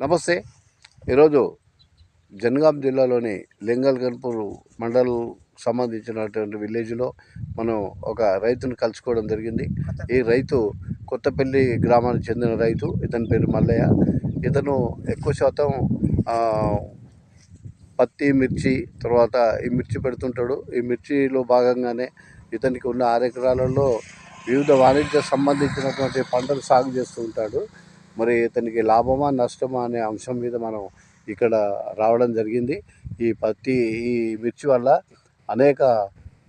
నమస్తే. ఈరోజు జనగాం జిల్లాలోని లింగల్ గన్పూర్ మండల్ సంబంధించినటువంటి విలేజ్లో మనం ఒక రైతును కలుసుకోవడం జరిగింది. ఈ రైతు కొత్తపల్లి గ్రామానికి చెందిన రైతు. ఇతని పేరు మల్లయ్య. ఇతను ఎక్కువ శాతం పత్తి, మిర్చి, తర్వాత ఈ మిర్చి పెడుతుంటాడు. ఈ మిర్చిలో భాగంగానే ఇతనికి ఉన్న 6 ఎకరాలలో వివిధ వాణిజ్య సంబంధించినటువంటి పంటలు సాగు చేస్తూ ఉంటాడు. మరి ఇతనికి లాభమా నష్టమా అనే అంశం మీద మనం ఇక్కడ రావడం జరిగింది. ఈ మిర్చి వల్ల అనేక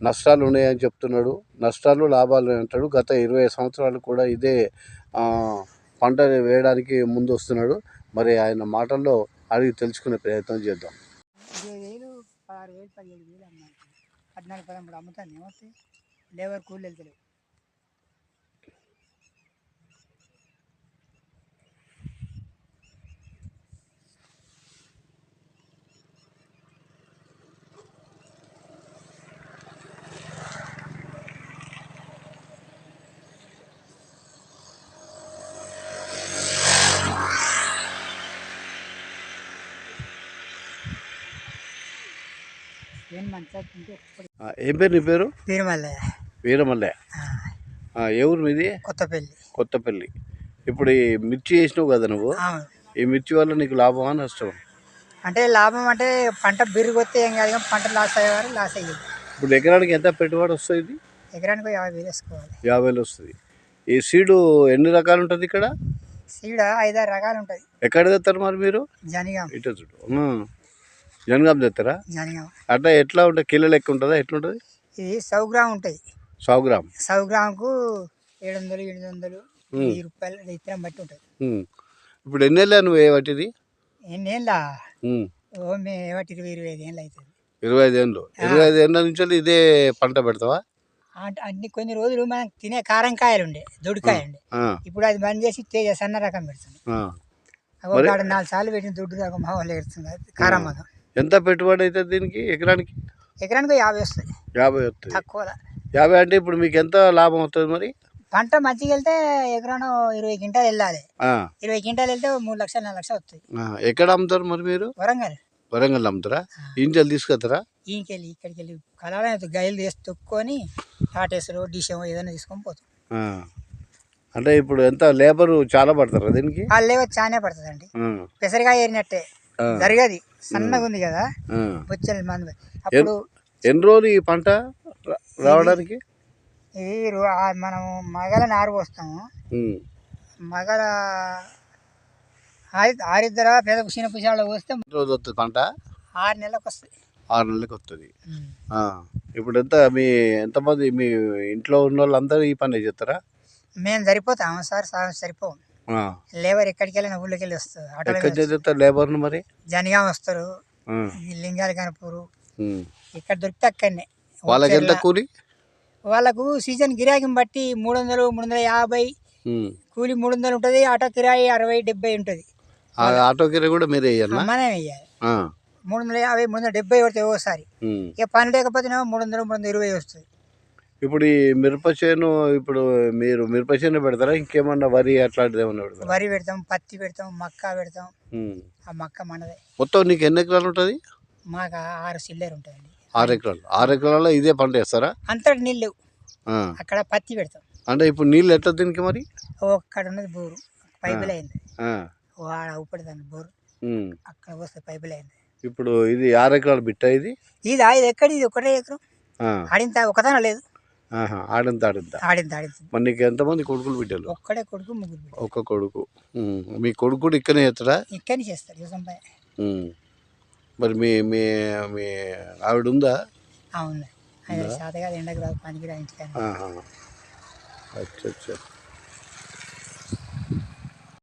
నష్టాలు ఉన్నాయని చెప్తున్నాడు. నష్టాలు లాభాలు అంటాడు. గత 20 సంవత్సరాలు కూడా ఇదే పంట వేయడానికి ముందు వస్తున్నాడు. మరి ఆయన మాటల్లో అడిగి తెలుసుకునే ప్రయత్నం చేద్దాం. 20,000, 16,000, 17,000 అమ్మాయి 14, 13 అమ్ముతాను. ఏమవుతాయి? లేబర్ కూలి వెళ్తలేవు. ఏం పేరు నీ పేరు? వీరమల్లయ్య. వీరమల్లయ్య. ఏ ఊరు మీది? కొత్తపల్లి. కొత్తపల్లి. ఇప్పుడు ఈ మిర్చి వేసినావు కదా నువ్వు. ఈ మిర్చి వల్ల నీకు లాభమా నష్టం? అంటే లాభం అంటే పంట బిరుగొస్తే ఏం కాదు, పంట లాస్ అయ్యేవారు లాస్ అయ్యేది. ఇప్పుడు ఎకరానికి ఎంత పెట్టుబడి వస్తుంది? ఎకరానికి 50,000 వేసుకోవాలి. 50,000 వస్తుంది. ఈ సీడు ఎన్ని రకాలు ఉంటుంది ఇక్కడ? సీడ్ 5-6 రకాలు ఉంటుంది. ఎక్కడ తెస్తారు మరి మీరు? జనగాం. ఇటు చూడు. జనగాం తెస్తారా? జనగాం. అట్లా ఎట్లా ఉంటుంది? కిలో లెక్క ఉంటుందా? ఎట్లుంటుంది? ఇది 100 గ్రామ్ ఉంటుంది. 100 గ్రామ్. 100 గ్రాముకు 700, 800, 1000 రూపాయలు ఇతరం బట్టి ఉంటుంది. ఇప్పుడు ఎన్నేళ్ళ నువ్వు ఏవాటిది? ఎన్నేళ్ళ? మేము 25 ఏళ్ళు అవుతుంది. 25 ఏళ్ళు. 25 ఏళ్ళ నుంచి ఇదే పంట పెడతావా? అన్ని కొన్ని రోజులు మనం తినే కారంకాయలు ఉండే, దొడ్డుకాయ ఉండే. ఇప్పుడు అది బంద్ చేసి తేజ సన్న రకం పెడుతున్నాం. 4 సార్లు పెట్టిన దొడ్డు రకం మా వాళ్ళు పెడుతుంది కారం మగం. ఎంత పెట్టుబడి అవుతుంది దీనికి? ఎకరానికి 50 వస్తుంది. 50 వస్తుంది. తక్కువ 50 అంటే ఇప్పుడు మీకు ఎంత లాభం వస్తుంది మరి? పంట మంచిగా వెళ్తే ఎకరాన 20 క్వింటాలు వెళ్ళాలి. 20 క్వింటాలు వెళ్తే 3 లక్షలు 4 లక్షలు వస్తాయి. ఎక్కడ అమ్ముతారు మరి మీరు? వరంగల్. వరంగల్ అమ్ముతారా? ఇంజలు తీసుకొస్తారా? ఇంకెళ్ళి ఇక్కడికి వెళ్ళి కళాలని గైలు తీసి తొక్కుని టాటేసులో డిషేమో ఏదైనా తీసుకొని పోతాం. అంటే ఇప్పుడు ఎంత లేబర్ చాలా పడతారా దీనికి? ఆ లేబర్ చానే పడుతుంది అండి. పెసరిగా ఏరినట్టే జరగది. సన్నగా ఉంది కదా, వచ్చే మంది. అప్పుడు ఎన్ని రోజులు ఈ పంట రావడానికి? ఇది మనం మగల నారు పోస్తాము. మగల ఆరిద్దర పేద చిన్న పుషాలు పోస్తే రోజు వస్తుంది పంట. 6 నెలలకు వస్తుంది. 6 నెలలకు వస్తుంది. ఇప్పుడు ఎంతమంది మీ ఇంట్లో ఉన్న వాళ్ళు అందరూ ఈ పని చేస్తారా? మేము సరిపోతాము సార్, సరిపోము. లేబర్ ఎక్కడికి వెళ్ళిన ఊళ్ళకి వెళ్ళి వస్తారు. లేబర్ మరి జనగాం వస్తారు, లింగాల గన్పూర్, ఇక్కడ దొరికితే అక్కడనే. వాళ్ళకి ఎంత కూలి? వాళ్ళకు సీజన్ గిరాకీని బట్టి 300, 350 కూలి 300 ఉంటుంది. ఆటో కిరాయి 60, 70 ఉంటుంది. ఆటో కిరాయి కూడా మీరే మనమే వేయాలి. 350, 370 పడుతుంది ఒకసారి. ఇక పని లేకపోతే 300, 320 వస్తుంది. ఇప్పుడు ఈ మిరప చేను, ఇప్పుడు మీరు మిరప చేను పెడతారా? ఇంకేమన్నా వరి అట్లాంటిది ఏమన్నా పెడతారా? వరి పెడతాం, పత్తి పెడతాం, మక్క పెడతాం. ఆ మక్క మనదే. మొత్తం నీకు ఎన్ని ఎకరాలు ఉంటుంది? మాకు 6 చిల్లర ఉంటుందండి. 6 ఎకరాలు. 6 ఎకరాల్లో ఇదే పంట వేస్తారా? అంతటి నీళ్ళు అక్కడ పత్తి పెడతాం. అంటే ఇప్పుడు నీళ్ళు ఎట్లా దీనికి మరి? అక్కడ ఉన్నది బోరు, పైపు లైన్. వాడ ఊపడతాను బోరు, అక్కడ వస్తే పైపు లైన్. ఇప్పుడు ఇది 6 ఎకరాల బిట్ట. ఇది ఎక్కడ? ఇది ఒకటే ఎకరం. ఆడింత ఒకదాన లేదు. ఆడింత. మరి నీకు ఎంతమంది కొడుకులు బిడ్డలు? ఒక్కడే కొడుకు, 3 బిడ్డలు. ఒక్క కొడుకు. మీ కొడుకు కూడా ఇక్కడనే చేస్తాడా? ఇక్కడనే చేస్తాడు వ్యవసాయం. మరి మీ మీ మీ ఆవిడ ఉందా? అవును. ఆయన శాతగా ఎండకు రాదు, పనికి రా ఇంటికి. అచ్చా.